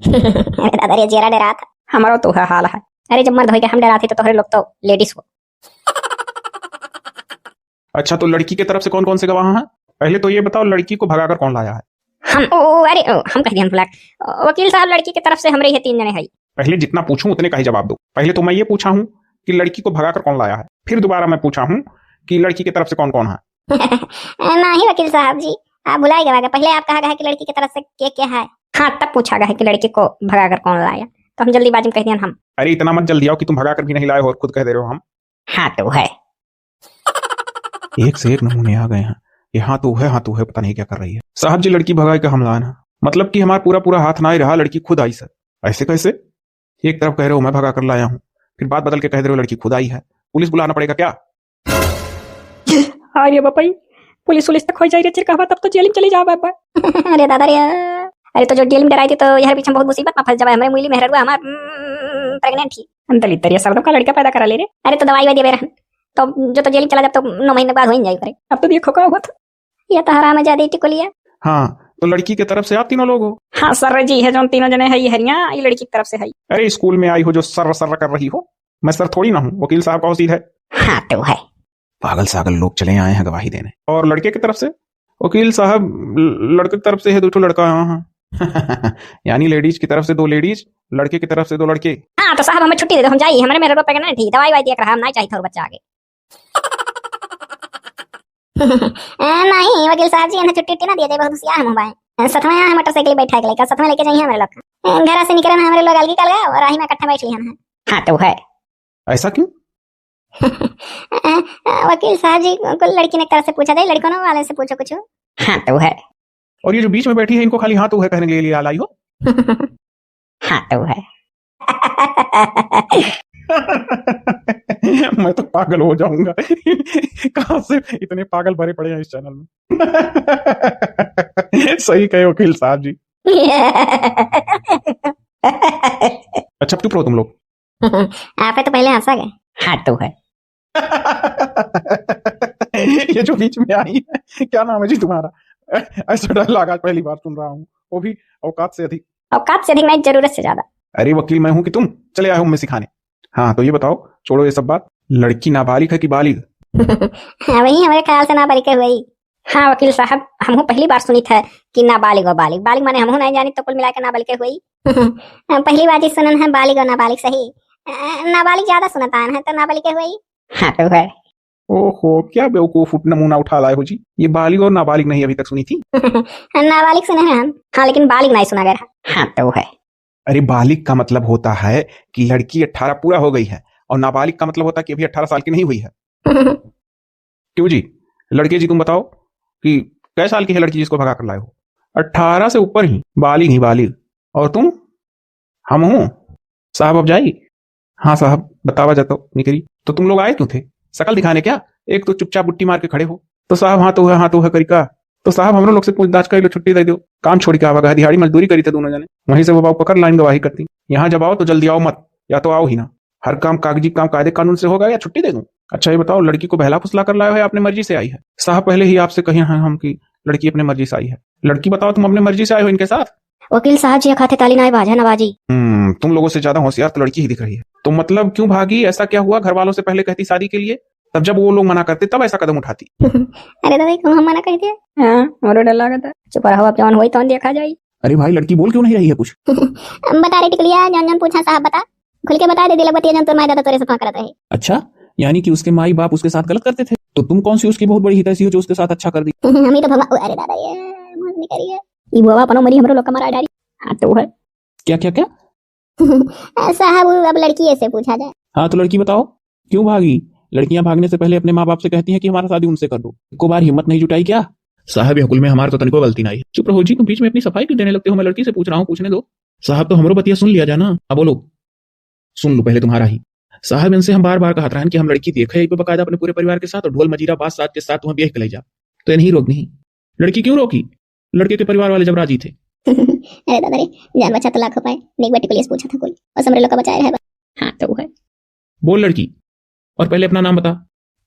अरे दादा रे जेरा डरा था। हमारा तो है हाल है। अरे जब मर्द हो के हम डराते तो तोहरे लोग तो लेडीज हो। अच्छा, तो लड़की के तरफ से कौन कौन से गवाह हैं? पहले तो ये बताओ, लड़की को भगाकर कौन लाया है? हम कह दिया ब्लैक। वकील साहब लड़की की तरफ से हमरे ही 3 जने हैं। पहले जितना पूछूं उतने का ही जवाब दो। पहले तो मैं ये पूछा हूं कि लड़की को भगाकर कौन लाया है, फिर दोबारा मैं पूछा हूं कि लड़की की तरफ से कौन कौन है। नहीं वकील साहब जी, आप भुलाई गए। पहले आप कहा गया कि लड़की की तरफ से क्या है। हाँ, तब पूछा गया है कि लड़की को भगाकर कौन लाया, तो हम जल्दीबाजी में कह दिया हम। अरे इतना मत जल्दी आओ कि तुम भगाकर भी नहीं लाए हो और खुद कह दे रहे हो हम। हाँ तो है। एक से एक नमूने आ गए हैं। ये हाँ तो है, पता नहीं क्या कर रही है। साहब जी, लड़की भगाई का हमला है, मतलब कि हमारा पूरा पूरा हाथ ना ही रहा, लड़की खुद आई सर। ऐसे कैसे? एक तरफ कह रहे हो मैं भगा कर लाया हूँ, फिर बात बदल के कह रहे हो लड़की खुद आई है। पुलिस बुलाना पड़ेगा क्या? अरे बापाई, पुलिस तक हो जाए रे चिरकावा, तब तो जेल में चले जाओ बाबा। अरे दादा रे, अरे तो जो जेल में डराई थी तो यार पीछे बहुत मुसीबत में फंस जाए। हमारे मुली मेहर हमार प्रेग्नेंट थी। दलित तरिया सब का लड़का पैदा करा ले रे। अरे तो दवाई दे रहन तो जो तो जेल में चला जाए तो 9 महीने बाद हो ही जाए करे। अब तो देखो क्या हुआ था। ये तो हराम जादी टिकुलिया। हाँ, तो लड़की की तरफ से आप तीनों लोग हो? हाँ सर जी है, जो 3 जने है ये हरिया, ये लड़की की तरफ से है। अरे स्कूल में आई हो जो सर सर कर रही हो, मैं सर थोड़ी ना हूँ, वकील साहब का वसील है। हाँ तो है। पागल सागल लोग चले आए हैं गवाही देने। और लड़के की तरफ से? वकील साहब लड़के की तरफ से है 2 लड़का। हाँ यानी लेडीज की तरफ से 2 लेडीज, लड़के की तरफ से 2 लड़के। हाँ तो साहब हमें छुट्टी दे दो, हम जाइए। हमारे मेरे को प्रेग्नेंट थी, दवाई दिया कर हम नहीं चाहिए था और बच्चा आगे। नहीं वकील साहब जी, इन्हें छुट्टी ना दिया जाए, बहुत होशियार हम भाई। सथ में यहाँ मोटरसाइकिल बैठा के लेकर सथ में लेके जाइए हमारे लोग। घर से निकले ना हमारे लोग अलगी कर गए और राही में इकट्ठा बैठ लिए हैं। हाँ तो है। ऐसा क्यों? वकील साहब जी को लड़की ने तरफ से पूछा जाए, लड़कों वाले से पूछो कुछ। हाँ तो है। और ये जो बीच में बैठी है इनको खाली हाँ तो है कहने के लिए लाई हो? हाँ तो है। मैं तो पागल हो जाऊंगा। कहां से इतने पागल भरे पड़े हैं इस चैनल में। सही कहे वकील साहब जी। अच्छा चुप रहो तुम लोग। आप तो पहले हंसा गए। हाँ तो है। ये जो बीच में आई है, क्या नाम है जी तुम्हारा? ऐसा डायलॉग आज पहली बार सुन रहा हूँ, वो भी औकात से अधिक। औकात से अधिक नहीं, जरूरत से ज्यादा। अरे वकील मैं हूं कि तुम चले आए हो मैं सिखाने। हाँ तो ये बताओ, छोड़ो ये सब बात, लड़की नाबालिग है कि बालिग? हाँ वही हमारे ख्याल से नाबालिग हुई। हाँ वकील साहब, हम पहली बार सुनी था कि नाबालिग और बालिग। बालिग माने हम नहीं जानी, तो कुल मिलाकर नाबालिग हुई। पहली बार सुनन है बालिग और नाबालिग। सही, नाबालिग ज्यादा सुनता है तो नाबालिग हुई। हाँ तो है। ओहो, क्या बेवकूफ नमूना उठा लाए हो जी। ये बालिग और नाबालिग नहीं अभी तक सुनी थी। नाबालिग सुने हैं हम, हाँ, लेकिन बालिग नहीं सुना गया। हाँ तो है। अरे बालिग का मतलब होता है कि लड़की 18 पूरा हो गई है, और नाबालिग का मतलब होता है कि अभी 18 साल की नहीं हुई है। क्यों जी? लड़के जी तुम बताओ कि कै साल की है लड़की जिसको भगा कर लाए हो? 18 से ऊपर ही, बालिग ही बालिग। और तुम? हम हूं साहब अब जाई। हाँ साहब बतावा जाता निकरी। तो तुम लोग आए क्यों थे? शकल दिखाने क्या? एक तो चुपचाप बुट्टी मार के खड़े हो। तो साहब हाँ तो है करी का? तो साहब हम लोग से पूछताछ कर लो, छुट्टी दे दो, काम छोड़ के आवा। दिहाड़ी मजदूरी करी थे दोनों जने, वहीं से वो बाबू पकड़ लाइन गवाही करती। यहाँ जब आओ तो जल्दी आओ मत, या तो आओ ही ना। हर काम कागजी काम कायदे कानून से होगा या छुट्टी दे दूं? अच्छा ये बताओ, लड़की को बहला फुसला कर लाए हो या अपने मर्जी से आई है? साहब पहले ही आपसे कहे हैं हम कि लड़की अपने मर्जी से आई है। लड़की बताओ, तुम अपने मर्जी से आए हो इनके साथ? वकील साहब जी खाते ताली ना बाज है नवाजी। तुम लोगों से ज्यादा होशियार तो लड़की ही दिख रही है। तो मतलब क्यों भागी? ऐसा क्या हुआ? घर वालों से पहले कहती शादी के लिए, तब जब वो लोग मना करते तब ऐसा कदम उठाती। अरे दादा क्यों हम मना कर दिए? हाँ और डर लगा था। चुप रहो, अब जौन होई तो देखा जाई। अरे भाई लड़की बोल क्यों नहीं रही है कुछ? बता रही टिकलिया, जौन जौन पूछा साहब बता, खुल के बता दे दिला बतिया जौन तो मैं दादा तोरे से करता है। अच्छा, यानी कि उसके माई बाप उसके साथ गलत करते थे, तो तुम कौन सी उसकी बहुत बड़ी हितैषी हो जो उसके साथ अच्छा कर दी? हम ही तो भगवान। अरे दादा ये मत नहीं करिए, ई बुआ पनो मरी हमरो लोग का मारा डारी। हाँ तो है। क्या क्या क्या? साहब अब लड़की ऐसे पूछा जाए। हाँ तो लड़की बताओ क्यों भागी? लड़कियां भागने से पहले अपने माँ बाप से कहती हैं कि हमारा शादी उनसे कर दो। एक बार हिम्मत नहीं जुटाई क्या? साहब ये हुकुल में हमारे तो तनिको गलती नहीं है। चुप रहो जी, तुम बीच में अपनी सफाई क्यों देने लगते हो? मैं लड़की से पूछ रहा हूँ, पूछने दो। साहब तो हमरो बतिया सुन लिया जाना। अब बोलो। सुन लो पहले तुम्हारा ही। साहब इनसे हम बार बार कहते हैं कि हम लड़की देखे बकायदा अपने पूरे परिवार के साथ, और ढोल मजीरा बात साथ के साथ तुम्हें ब्याह के ले जा, तो ये नहीं रोक नहीं। लड़की क्यों रोकी? लड़के के परिवार वाले जब राजी थे। अरे दादा रे, जान बचा तो लाख पाए, नेक बेटी के लिए पूछा था कोई, बस हमरे लोग का बचाए रहे। हाँ तो है। बोल लड़की, और पहले अपना नाम बता।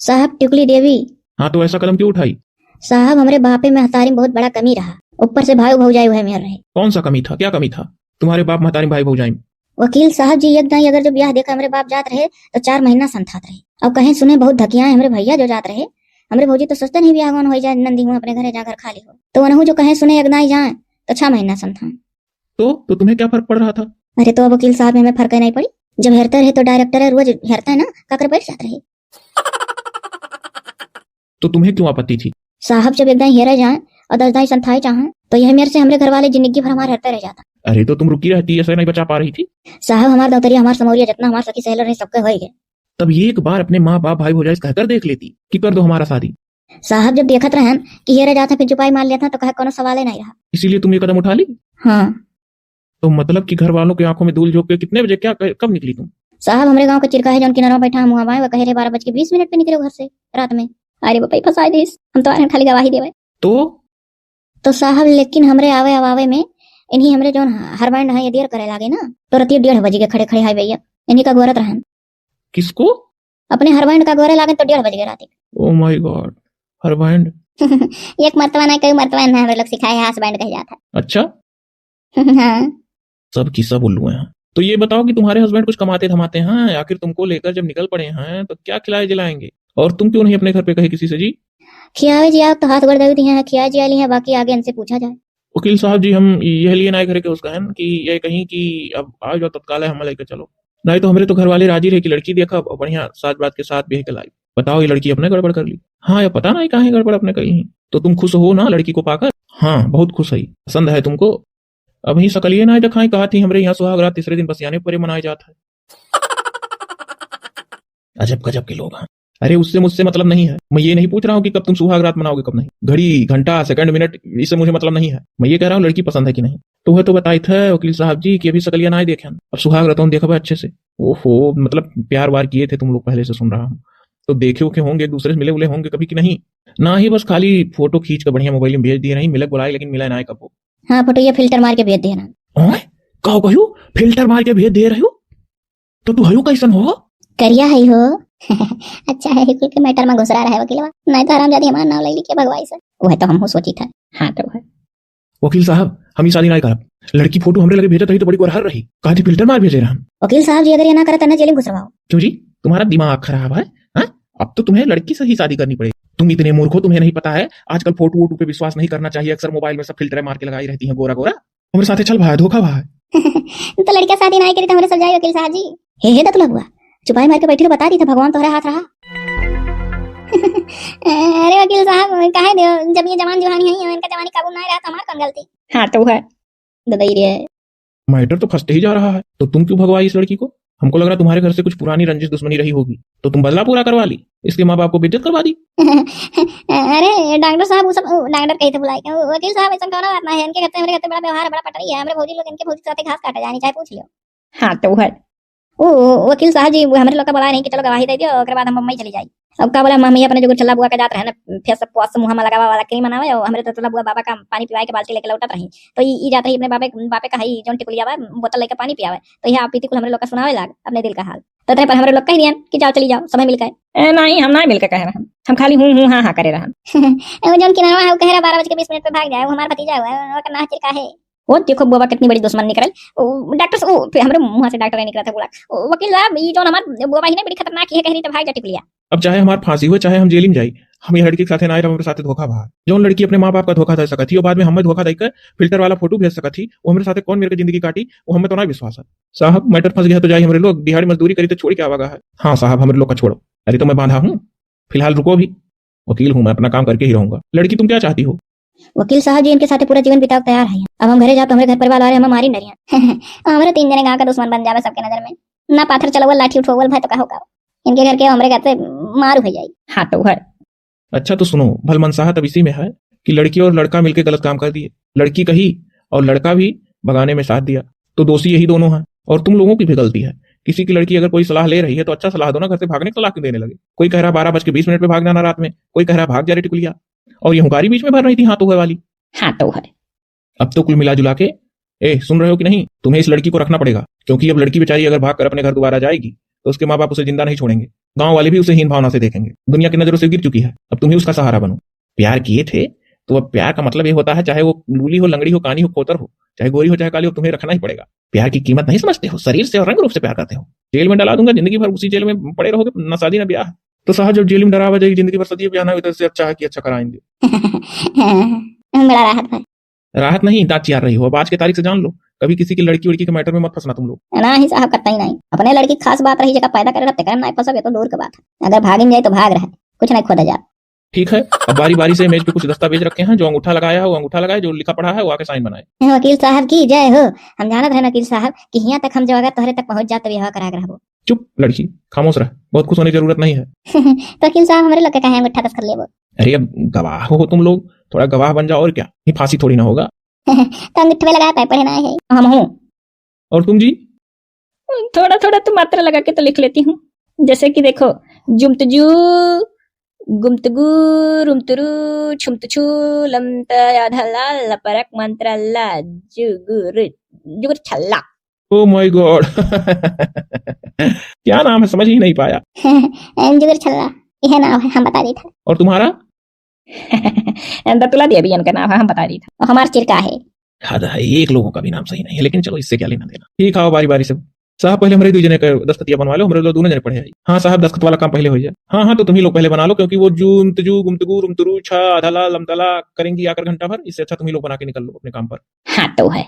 साहब टिकली देवी। हाँ तो ऐसा कदम क्यों उठाई? साहब हमारे बापे में हतारी में बहुत बड़ा कमी रहा, ऊपर से भाई भौजाई हुए मेरे रहे। कौन सा कमी था? क्या कमी था? तुम्हारे बाप महतारी भाई भौजाई में? वकील साहब जी एक दाई अगर जो ब्याह देखा हमरे बाप जात रहे तो 4 महीना संथात रहे। अब कहीं सुने बहुत धकिया हमरे भैया जो जात रहे, हमरे भौजी तो सोचते नहीं ब्याह कौन हो जाए नंदी हूँ अपने घरे जाकर खाली हो, तो उन्हों जो कहे सुने एक दाई जाए तो 6 महीना संथा। तो तुम्हें क्या फर्क पड़ रहा था? अरे तो अब वकील साहब हमें फर्क नहीं पड़ी, जब हेरते रहे तो डायरेक्टर है रोज हेरता है ना काकर बैठ जाते रहे। तो तुम्हें क्यों आपत्ति थी? साहब जब एक दाई हेरा जाए और 10 दाई संथाए चाहे तो यह मेरे से हमरे घर वाले जिंदगी भर हमारे हेरते रह जाता। अरे तो तुम रुकी रहती, ऐसे नहीं बचा पा रही थी? साहब हमारे दौतरिया हमारे समौरिया जितना हमारे सखी सहेलर रहे सबके हो गए। तब ये एक बार अपने माँ बाप भाई भौजाई से कहकर देख लेती कि कर दो हमारा शादी। साहब जब देखत रहे कि हेरा जाता फिर चुपाई मार लेता तो कहे कोनो सवाल ही नहीं रहा। इसीलिए तुम ये कदम उठा ली? हाँ तो मतलब कि घर वालों की आंखों में धूल झोंक के कितने बजे क्या कब निकली तुम? साहब हमारे गांव का चिरका है जौन किनारा बैठा हम वहां वो कहे रहे 12:20 पे निकले घर से रात में। अरे वो फंसा दीस, हम तो आने खाली गवाही देवे। तो साहब लेकिन हमरे आवे आवे में इन्हीं हमरे जौन हरबैंड है ये देर करे लागे ना तो रात 1:30 बजे के खड़े खड़े हाय भैया इन्हीं का गोरत रहन। किसको? अपने हरबैंड का गोरे लागे तो 1:30 बजे रात। ओ माय गॉड, हरबैंड? एक मर्तबा नहीं कई मर्तबा ना हम लोग सिखाए है हसबैंड कह जाता। अच्छा हाँ सब किस्सा उल्लू हैं। तो ये बताओ कि तुम्हारे हस्बैंड कुछ कमाते धमाते हैं? आखिर तुमको लेकर जब निकल पड़े हैं तो क्या खिलाए जलाएंगे? और तुम क्यों नहीं अपने घर पे कहे किसी से? जी खियावे जी आप तो हाथ गोड़ दे दी हैं, खिया जी आली है, बाकी आगे इनसे पूछा जाए। वकील साहब जी हम यह लिए ना करे के उसका है कि ये कहीं कि अब आ जाओ तत्काल हम लेकर चलो, नहीं तो हमारे तो घर वाले राजी रहे कि लड़की देखा बढ़िया साज बात के साथ भी लाई। बताओ ये लड़की अपने गड़बड़ कर ली। हाँ या पता नहीं कहाँ गड़बड़ अपने कहीं। तो तुम खुश हो ना लड़की को पाकर? हाँ बहुत खुश है, पसंद है तुमको? अभी सकलिए ना दिखाई कहा थी हमारे यहाँ सुहाग रात तीसरे दिन बसियाने पर मनाया जाता है। अजब गजब के लोग हैं। अरे उससे मुझसे मतलब नहीं है, मैं ये नहीं पूछ रहा हूँ कि कब तुम सुहाग रात मनाओगे कब नहीं, घड़ी घंटा सेकंड मिनट इससे मुझे मतलब नहीं है। मैं ये कह रहा हूँ लड़की पसंद है कि नहीं। तो वह तो बताए थे वकील साहब जी कि अभी सकलिया ना देखे, अब सुहाग रात देखा अच्छे से। ओहो मतलब प्यार वार किए थे तुम लोग पहले से सुन रहा हूँ, तो देखे के होंगे एक दूसरे से मिले उले होंगे कभी कि नहीं? ना ही बस खाली फोटो खींच कर बढ़िया मोबाइल में भेज दिए, नहीं मिलक बुलाए लेकिन मिला ना कब हो। हाँ फोटो ये फिल्टर मार के भेज दिया ना। कहो कहो फिल्टर मार के भेज दे रहे हो? तो तू हयो कैसन हो? करिया है हो। अच्छा है कुल के मैटर में घुसरा रहा है वकीलवा, नहीं तो हरामजादी हमारा नाम ले ली के भगवाई से। वह तो हम हो सोची था। हाँ तो है वकील साहब हम ही शादी नहीं करब। लड़की फोटो हमरे लगे भेजत रही तो बड़ी गोरहर रही, कहा थी फिल्टर मार भेजे रहा। वकील साहब जी अगर ये ना करे तो ना जेल में घुसरवाओ। क्यों जी तुम्हारा दिमाग खराब है? अब तो तुम्हें लड़की से ही शादी करनी पड़ेगी। तुम इतने मूर्ख हो, तुम्हें नहीं पता है आजकल फोटो वोटो पे विश्वास नहीं करना चाहिए। अक्सर मोबाइल में सब फिल्टर मार के लगाई रहती है गोरा गोरा। हमारे साथ चल भाई धोखा भाई। तो लड़कियां शादी नहीं करी तो हमारे सब जाए वकील साहब जी। हे दतला हुआ चुपाई मार के बैठी बता दी था भगवान तुम्हारे हाथ रहा। अरे वकील साहब कहे दो जब ये जवान जुहानी है इनका जवानी काबू नहीं रहा तो हमारा कौन गलती। हाँ तो है ददाई रे मैटर तो फंसते ही जा रहा है। तो तुम क्यों भगवाई इस लड़की को? हमको लग रहा तुम्हारे घर से कुछ पुरानी रंजिश दुश्मनी रही होगी तो तुम बदला पूरा करवा ली, इसके माँ बाप को बेइज्जत करवा दी। अरे डॉक्टर साहब वो सब डॉक्टर कही थे बुलाई वकील साहब ऐसा कौन बात नहीं है, इनके घर से बड़ा व्यवहार बड़ा पटरी है। हमारे भौजी लोग इनके भौजी साथ घास काटा जानी चाहे पूछ लियो। हाँ तो है ओ वकील साहब जी हमारे लोग का बोला नहीं कि चलो गवाही दे दियो और बाद हम मुंबई चली जाई। अब का बोला मम्मी अपने जो चल्ला बुआ का जात रहे ना फेस पुआ से मुंह में लगावा वाला क्रीम बनावे और हमारे तो चल्ला बुआ बाबा का पानी पिवाए के बाल्टी लेके लौटत रही तो ई जात रही अपने बापे का हई जोन टिकुलिया बा बोतल लेके पानी पियावे तो यहाँ पीती कुल हमारे लोग का सुनावे लाग अपने दिल का हाल। तो तेरे पर हमारे लोग कह दिया कि जाओ चली जाओ समय मिलकर। नहीं हम नहीं मिलकर कह रहे हम खाली हूँ हाँ हाँ करे रहा। वो जोन किनारा है वो कह रहा 12:20 पे भाग जाए, वो हमारा भतीजा हुआ है वो करना चिरका है। वो देखो बुआ कितनी बड़ी दुश्मन निकल। डॉक्टर हमारे मुंह से डॉक्टर निकला था बोला वकील साहब ये जो हमारे बुआ ने बड़ी खतरनाक है कह रही तो भाग जा टिकुलिया। अब चाहे हमारी फांसी हो चाहे हम जेल में जाए, हम ये लड़की के साथ ना रहे, हमारे साथ धोखा भाग। जो लड़की अपने माँ बाप का धोखा दे सका थी और बाद में हमें धोखा देकर फिल्टर वाला फोटो भेज सका थी, वो हमारे साथ कौन मेरे जिंदगी काटी वो हमें तो ना विश्वास है। साहब मैटर फंस गया तो जाए हमारे लोग दिहाड़ी मजदूरी करी तो छोड़ के आवागा है। हाँ साहब हमारे लोग का छोड़ो। अरे तो मैं बांधा हूँ फिलहाल रुको भी, वकील हूँ मैं अपना काम करके ही रहूंगा। लड़की तुम क्या चाहती हो? वकील साहब जी इनके साथ पूरा जीवन बिताओ तैयार है। अब हम घरे जाओ तो हमारे घर परिवार वाले हमें मारी न रही। हमारे 3 जने गांव का दुश्मन बन जावे सबके नजर में, ना पाथर चलवल लाठी उठवल भाई तो का होगा इनके घर के हमारे घर से मारू हो जाएगी। हाँ तो है अच्छा तो सुनो भल मनसाहा तब इसी में है कि लड़की और लड़का मिलकर गलत काम कर दिए, लड़की कही और लड़का भी भगाने में साथ दिया, तो दोषी यही दोनों हैं और तुम लोगों की भी गलती है। किसी की लड़की अगर कोई सलाह ले रही है तो अच्छा सलाह दो ना, घर से भागने की सलाह क्यों देने लगे? कोई कह रहा 12:20 पे भाग जाना रात में, कोई कह रहा भाग जा रही टिकुलिया और ये हुकारी बीच में भर रही थी हाथों वाली। हाँ तो है अब तो कुल मिला जुला के सुन रहे हो कि नहीं, तुम्हें इस लड़की को रखना पड़ेगा क्योंकि अब लड़की बेचारी अगर भाग कर अपने घर दोबारा जाएगी तो उसके माँ बाप उसे जिंदा नहीं छोड़ेंगे, गांव वाले भी उसे हीन भावना से देखेंगे, दुनिया की नजरों से गिर चुकी है। अब तुम ही उसका सहारा बनो। प्यार किए थे तो अब प्यार का मतलब ये होता है चाहे वो लूली हो लंगड़ी हो कानी हो खोतर हो, चाहे गोरी हो चाहे काली हो, तुम्हें रखना ही पड़ेगा। प्यार की कीमत नहीं समझते हो, शरीर से और रंग रूप से प्यार करते हो। जेल में डला दूंगा, जिंदगी भर उसी जेल में पड़े रहोगे, ना शादी ना ब्याह। तो साहब जब जेल में डरा जाएगी जिंदगी भर सदी ब्याह ना, इधर से अच्छा है कि अच्छा कराएंगे। बड़ा राहत है। राहत नहीं, दांत चियार रही हो। अब आज के तारीख से जान लो, कभी किसी की लड़की उड़की के मैटर में मत फंसना तुम लोग। ना ही साहब करता ही नहीं। अपने लड़की खास बात रही जगह पैदा करे रहते कर नहीं फंसब, ये तो दूर की बात है। अगर भागिन जाए तो भाग रहे, कुछ नहीं खोदा जा। ठीक है, अब बारी बारी से मेज पे कुछ दस्तावेज रखे हैं, जो अंगूठा लगाया है वो अंगूठा लगाए, जो लिखा पढ़ा है वो आके साइन बनाए। वकील साहब की जय हो। हम जानत है वकील साहब कि यहाँ तक हम जो अगर तोहरे तक पहुंच जाते विवाह करा रहबो। चुप लड़की, खामोश रह, बहुत खुश होने की जरूरत नहीं है। तो वकील साहब हमारे लोग के कहे अंगूठा दस्तखत लेबो। अरे अब गवाह हो तुम लोग, थोड़ा गवाह बन जाओ और क्या, ये फांसी थोड़ी ना होगा। तो अंगूठे में लगाया पाए पढ़े ना है हम हूँ। और तुम जी? थोड़ा थोड़ा तो मात्रा लगा के तो लिख लेती हूँ। जैसे कि देखो, जुमतजू गुमतगु रुमतुरु छुमतुछु लमत आधला लपरक मंत्रल्ला जुगुर जुगुर छल्ला। ओ माय गॉड क्या नाम है, समझ ही नहीं पाया। जुगुर छल्ला यह नाम है, हम बता दी था। और तुम्हारा? दतुला देवी इनका नाम है, हम बता दी था। और हमार चिरका है। हद है, एक लोगों का भी नाम सही नहीं है, लेकिन चलो इससे क्या लेना देना। ठीक आओ बारी बारी से। साहब पहले हमारे 2 जने का दस्तखतिया बनवा लो, हमारे लोग दोनों जने पढ़े हैं। हाँ साहब, दस्तखत वाला काम पहले हो जाए। हाँ हाँ, तो तुम ही लोग पहले बना लो, क्योंकि वो जुमतजू गुमतगु रुमतुरु छा आधला लमतला करेंगी आकर घंटा भर, इससे अच्छा तुम ही लोग बना के निकल लो अपने काम पर। हाँ तो है।